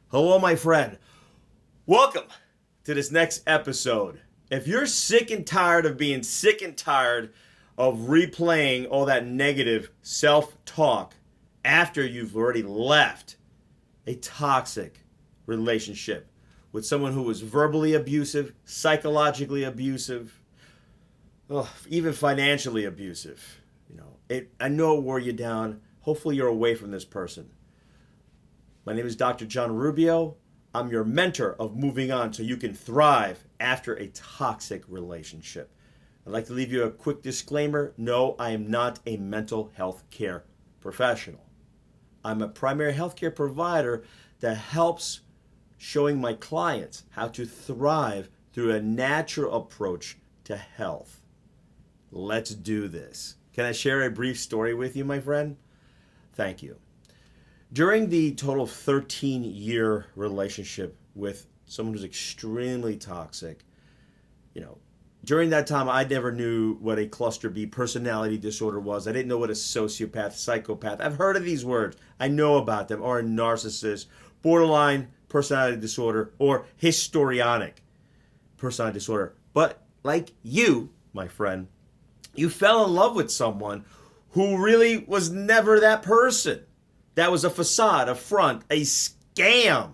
Hello, my friend. Welcome to this next episode. If you're sick and tired of being sick and tired of replaying all that negative self-talk after you've already left a toxic relationship with someone who was verbally abusive, psychologically abusive, even financially abusive, I know it wore you down. Hopefully you're away from this person. My name is Dr. John Rubio. I'm your mentor of moving on so you can thrive after a toxic relationship. I'd like to leave you a quick disclaimer. No, I am not a mental health care professional. I'm a primary health care provider that helps showing my clients how to thrive through a natural approach to health. Let's do this. Can I share a brief story with you, my friend? Thank you. During the total 13-year relationship with someone who's extremely toxic, during that time, I never knew what a cluster B personality disorder was. I didn't know what a sociopath, psychopath. I've heard of these words. I know about them. Or a narcissist, borderline personality disorder, or histrionic personality disorder. But like you, my friend, you fell in love with someone who really was never that person. That was a facade, a front, a scam.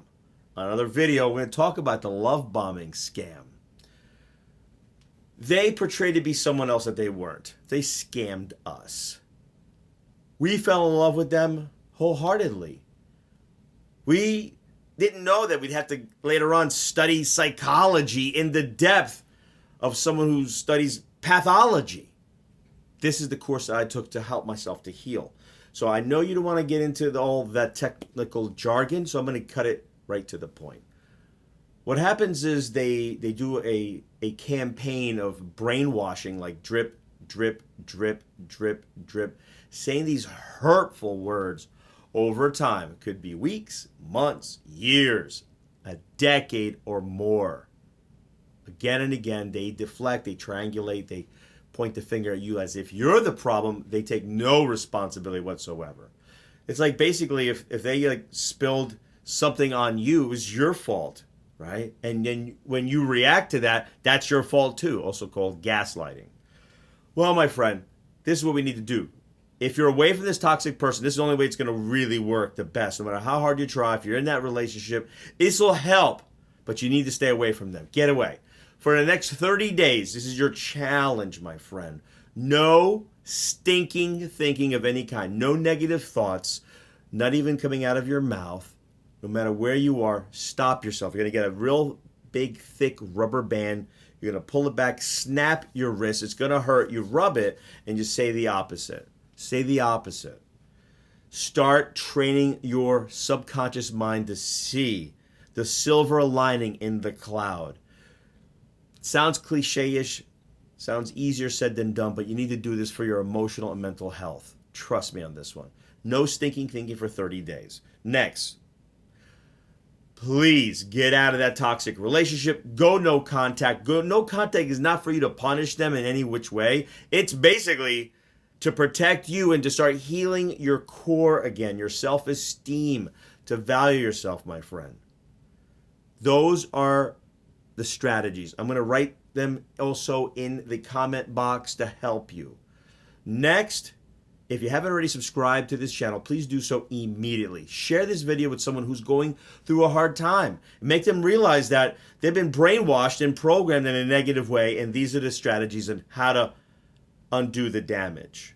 On another video, we're going to talk about the love bombing scam. They portrayed to be someone else that they weren't. They scammed us. We fell in love with them wholeheartedly. We didn't know that we'd have to later on study psychology in the depth of someone who studies pathology. This is the course that I took to help myself to heal. So I know you don't want to get into all that technical jargon, so I'm going to cut it right to the point. What happens is they do a campaign of brainwashing, like drip, drip, drip, drip, drip, saying these hurtful words over time. It could be weeks, months, years, a decade or more. Again and again, they deflect, they triangulate, they point the finger at you as if you're the problem. They take no responsibility whatsoever. It's like basically if they spilled something on you, it was your fault, right? And then when you react to that, that's your fault too, also called gaslighting. Well, my friend, this is what we need to do. If you're away from this toxic person, this is the only way it's going to really work the best. No matter how hard you try, if you're in that relationship, this will help, but you need to stay away from them. Get away. For the next 30 days, this is your challenge, my friend. No stinking thinking of any kind. No negative thoughts, not even coming out of your mouth. No matter where you are, stop yourself. You're going to get a real big, thick rubber band. You're going to pull it back, snap your wrist. It's going to hurt. You rub it, and just say the opposite. Say the opposite. Start training your subconscious mind to see the silver lining in the cloud. Sounds cliche-ish, sounds easier said than done, but you need to do this for your emotional and mental health. Trust me on this one. No stinking thinking for 30 days. Next, please get out of that toxic relationship. Go no contact. Go no contact is not for you to punish them in any which way. It's basically to protect you and to start healing your core again, your self-esteem, to value yourself, my friend. Those are the strategies. I'm going to write them also in the comment box to help you. Next, if you haven't already subscribed to this channel, please do so immediately. Share this video with someone who's going through a hard time. Make them realize that they've been brainwashed and programmed in a negative way, and these are the strategies on how to undo the damage.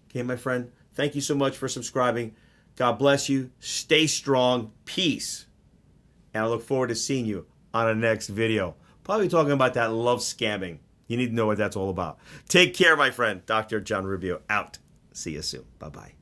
Okay, my friend? Thank you so much for subscribing. God bless you. Stay strong. Peace. And I look forward to seeing you on the next video. Probably talking about that love scamming. You need to know what that's all about. Take care, my friend. Dr. John Rubio out. See you soon. Bye-bye.